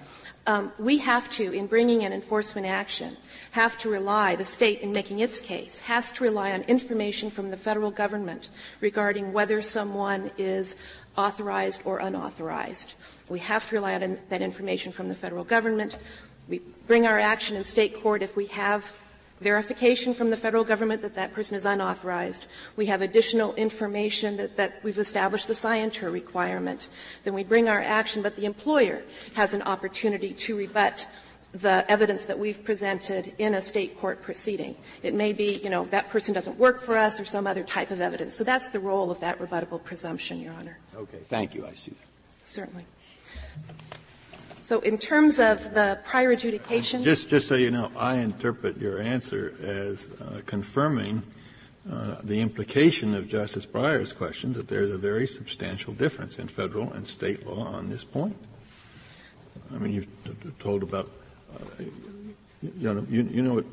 We have to, in bringing an enforcement action, have to rely, the state in making its case, has to rely on information from the federal government regarding whether someone is authorized or unauthorized. We have to rely on that information from the federal government. We bring our action in state court if we have verification from the federal government that that person is unauthorized. We have additional information that we've established the scienter requirement. Then we bring our action, but the employer has an opportunity to rebut the evidence that we've presented in a state court proceeding. It may be, that person doesn't work for us or some other type of evidence. So that's the role of that rebuttable presumption, Your Honor. Okay. Thank you. I see that. Certainly. So in terms of the prior adjudication. Just so you know, I interpret your answer as confirming the implication of Justice Breyer's question that there's a very substantial difference in federal and state law on this point. I mean, you've told about, you know what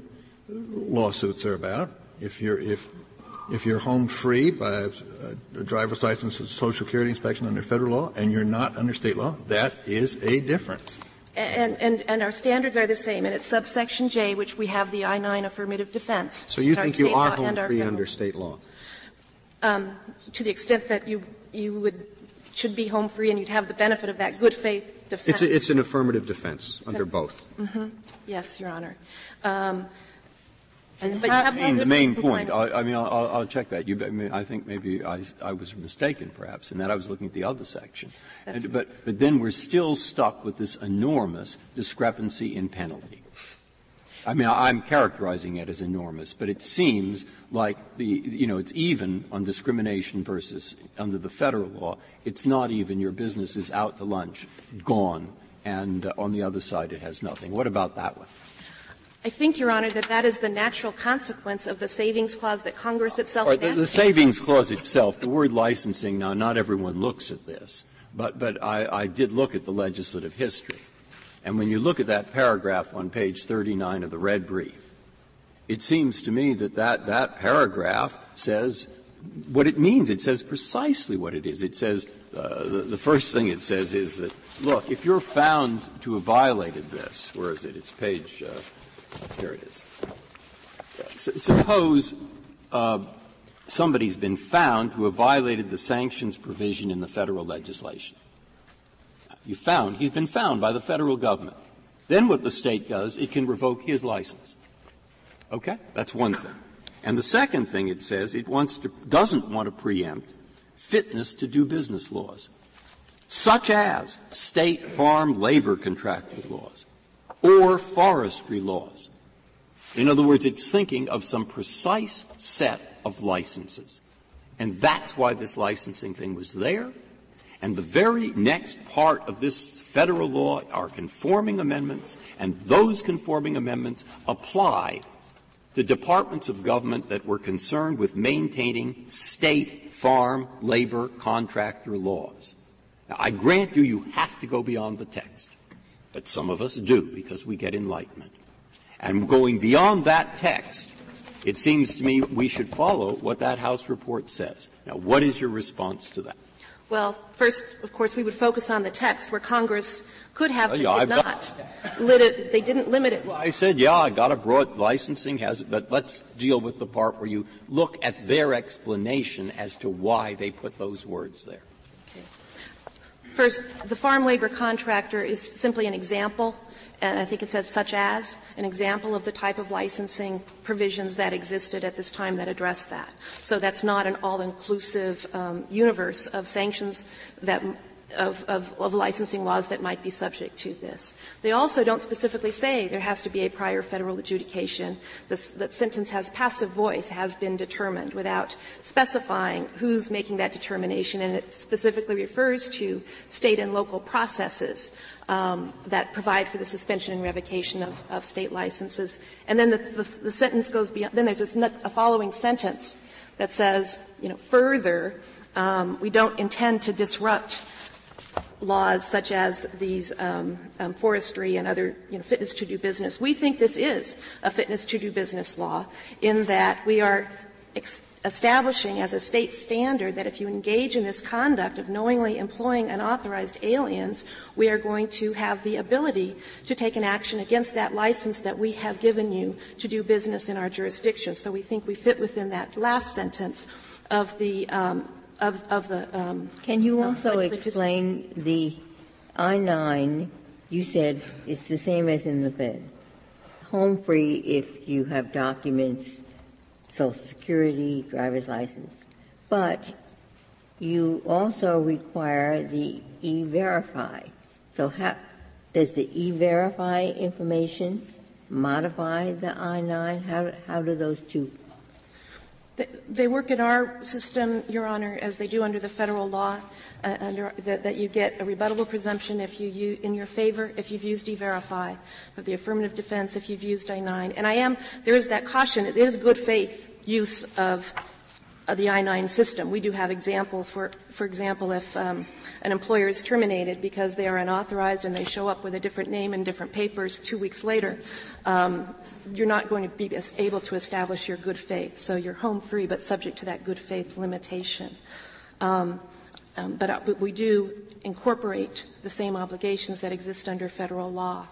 lawsuits are about. If you're home free by a driver's license and Social Security inspection under federal law and you're not under state law, that is a difference. And our standards are the same, and it's subsection J, which we have the I-9 affirmative defense. So you think you are home free under state law? To the extent that you should be home free and you'd have the benefit of that good faith defense. It's an affirmative defense under both. Mm-hmm. Yes, Your Honor. But the main point, I'll check that. I think maybe I was mistaken, perhaps, in that I was looking at the other section. But then we're still stuck with this enormous discrepancy in penalty. I mean, I'm characterizing it as enormous, but it seems like it's even on discrimination versus under the federal law. It's not even. Your business is out to lunch, gone, and on the other side it has nothing. What about that one? I think, Your Honor, that is the natural consequence of the savings clause that Congress itself enacted. The savings clause itself, the word licensing, now not everyone looks at this, but I did look at the legislative history. And when you look at that paragraph on page 39 of the red brief, it seems to me that paragraph says what it means. It says precisely what it is. It says the first thing it says is that, look, if you're found to have violated this, where is it? It's page here it is. Suppose somebody's been found to have violated the sanctions provision in the federal legislation. He's been found by the federal government. Then what the state does, it can revoke his license. Okay? That's one thing. And the second thing it says, it doesn't want to preempt fitness to do business laws, such as state farm labor contracting laws or forestry laws. In other words, it's thinking of some precise set of licenses. And that's why this licensing thing was there. And the very next part of this federal law are conforming amendments, and those conforming amendments apply to departments of government that were concerned with maintaining state farm labor contractor laws. Now, I grant you have to go beyond the text, but some of us do because we get enlightenment. And going beyond that text, it seems to me we should follow what that House report says. Now, what is your response to that? Well, first, of course, we would focus on the text where Congress could have but did not. They didn't limit it. Well, I said, I got a broad licensing has it, but let's deal with the part where you look at their explanation as to why they put those words there. Okay. First, the farm labor contractor is simply an example. And I think it says such as an example of the type of licensing provisions that existed at this time that addressed that. So that's not an all-inclusive universe of sanctions that of licensing laws that might be subject to this. They also don't specifically say there has to be a prior federal adjudication. That sentence has passive voice, has been determined, without specifying who's making that determination, and it specifically refers to state and local processes that provide for the suspension and revocation of state licenses. And then the sentence goes beyond. Then there's a following sentence that says, further, we don't intend to disrupt laws such as these forestry and other fitness to do business. We think this is a fitness to do business law in that we are establishing as a state standard that if you engage in this conduct of knowingly employing unauthorized aliens, we are going to have the ability to take an action against that license that we have given you to do business in our jurisdiction. So we think we fit within that last sentence of the Can you also explain the I-9 You said it's the same as in the Fed. Home free if you have documents, Social Security, driver's license. But you also require the E-Verify. So does the E-Verify information modify the I-9? How do those two? They work in our system, Your Honor, as they do under the federal law, that you get a rebuttable presumption in your favor if you've used E-Verify, of the affirmative defense if you've used I-9. And there is that caution. It is good faith use of the I-9 system. We do have examples. For example, if an employer is terminated because they are unauthorized and they show up with a different name and different papers 2 weeks later, you're not going to be able to establish your good faith. So you're home free, but subject to that good faith limitation. But we do incorporate the same obligations that exist under federal law.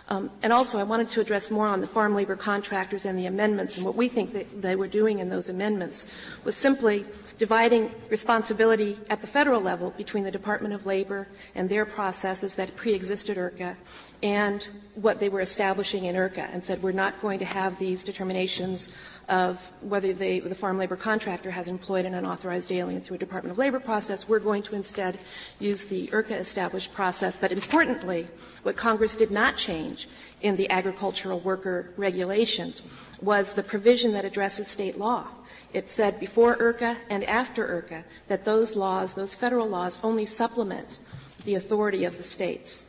And also, I wanted to address more on the farm labor contractors and the amendments. And what we think that they were doing in those amendments was simply dividing responsibility at the federal level between the Department of Labor and their processes that pre-existed IRCA and what they were establishing in IRCA, and said we're not going to have these determinations of whether the farm labor contractor has employed an unauthorized alien through a Department of Labor process. We're going to instead use the IRCA established process. But importantly, what Congress did not change in the agricultural worker regulations was the provision that addresses state law. It said before IRCA and after IRCA that those laws, those federal laws, only supplement the authority of the states.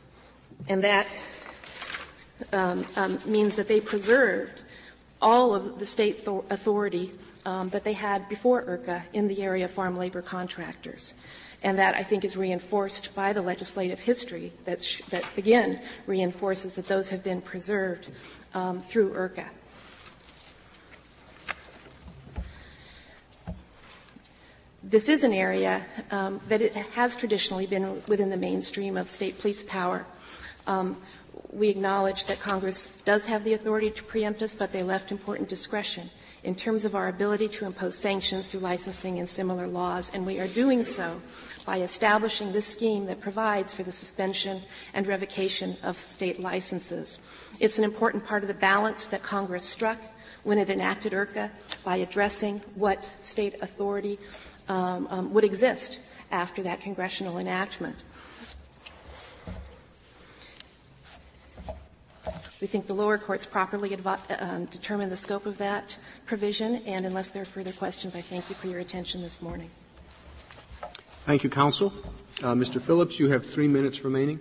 And that means that they preserved all of the state authority that they had before IRCA in the area of farm labor contractors. And that, I think, is reinforced by the legislative history that again, reinforces that those have been preserved through IRCA. This is an area that it has traditionally been within the mainstream of state police power. We acknowledge that Congress does have the authority to preempt us, but they left important discretion in terms of our ability to impose sanctions through licensing and similar laws, and we are doing so by establishing this scheme that provides for the suspension and revocation of state licenses. It's an important part of the balance that Congress struck when it enacted IRCA by addressing what state authority would exist after that congressional enactment. We think the lower courts properly determined the scope of that provision, and unless there are further questions, I thank you for your attention this morning. Thank you, counsel. Mr. Phillips, you have 3 minutes remaining.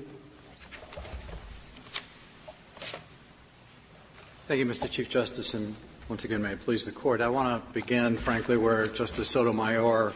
Thank you, Mr. Chief Justice, and once again, may it please the Court. I want to begin, frankly, where Justice Sotomayor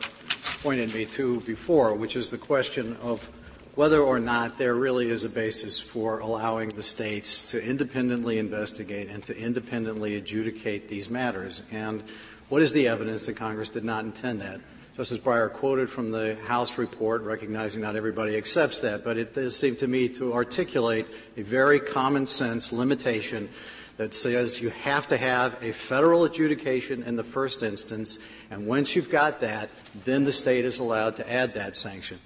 pointed me to before, which is the question of whether or not there really is a basis for allowing the states to independently investigate and to independently adjudicate these matters. And what is the evidence that Congress did not intend that? Justice Breyer quoted from the House report, recognizing not everybody accepts that, but it does seem to me to articulate a very common sense limitation that says you have to have a federal adjudication in the first instance, and once you've got that, then the state is allowed to add that sanction.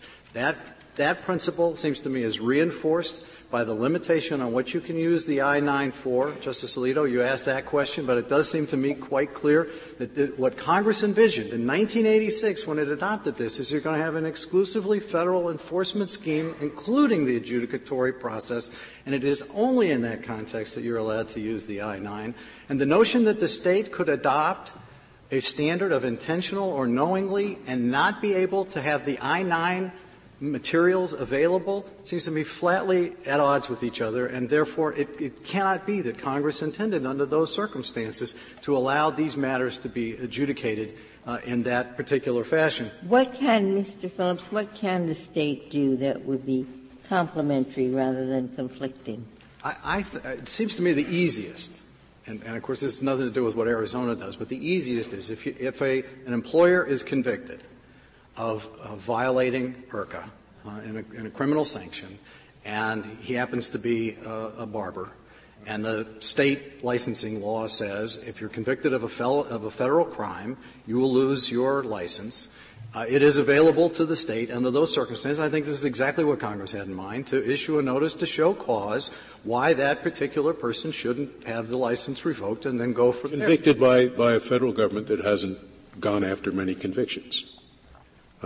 That principle seems to me is reinforced by the limitation on what you can use the I-9 for. Justice Alito, you asked that question, but it does seem to me quite clear that what Congress envisioned in 1986 when it adopted this is you're going to have an exclusively federal enforcement scheme, including the adjudicatory process, and it is only in that context that you're allowed to use the I-9. And the notion that the state could adopt a standard of intentional or knowingly and not be able to have the I-9 materials available seems to be flatly at odds with each other, and therefore it cannot be that Congress intended under those circumstances to allow these matters to be adjudicated in that particular fashion. What can, Mr. Phillips, what can the state do that would be complementary rather than conflicting? It seems to me the easiest, and of course this has nothing to do with what Arizona does, but the easiest is if an employer is convicted of violating IRCA in a criminal sanction, and he happens to be a barber, and the state licensing law says if you're convicted of a federal crime, you will lose your license. It is available to the State under those circumstances. I think this is exactly what Congress had in mind, to issue a notice to show cause why that particular person shouldn't have the license revoked and then go from there. Convicted by a Federal government that hasn't gone after many convictions.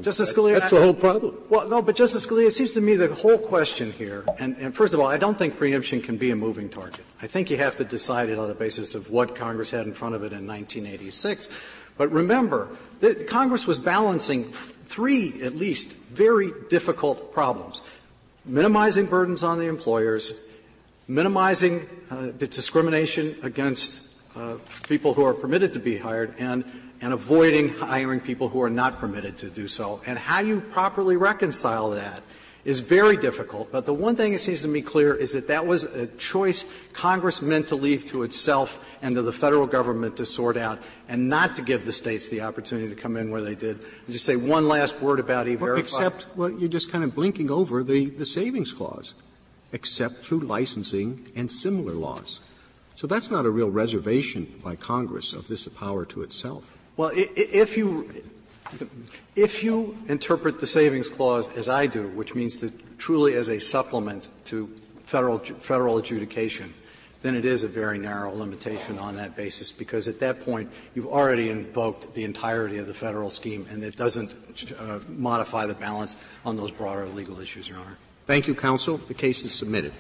Justice Scalia, that's the whole problem. Well, no, but Justice Scalia, it seems to me the whole question here, and first of all, I don't think preemption can be a moving target. I think you have to decide it on the basis of what Congress had in front of it in 1986. But remember, that Congress was balancing three, at least, very difficult problems. Minimizing burdens on the employers, minimizing the discrimination against people who are permitted to be hired, and avoiding hiring people who are not permitted to do so. And how you properly reconcile that is very difficult. But the one thing that seems to me clear is that that was a choice Congress meant to leave to itself and to the Federal government to sort out, and not to give the States the opportunity to come in where they did. And just say one last word about E-Verify. Except, well, you're just kind of blinking over the savings clause, except through licensing and similar laws. So that's not a real reservation by Congress of this power to itself. Well, if you interpret the savings clause as I do, which means that truly as a supplement to federal adjudication, then it is a very narrow limitation on that basis, because at that point you've already invoked the entirety of the Federal scheme, and it doesn't modify the balance on those broader legal issues, Your Honor. Thank you, counsel. The case is submitted.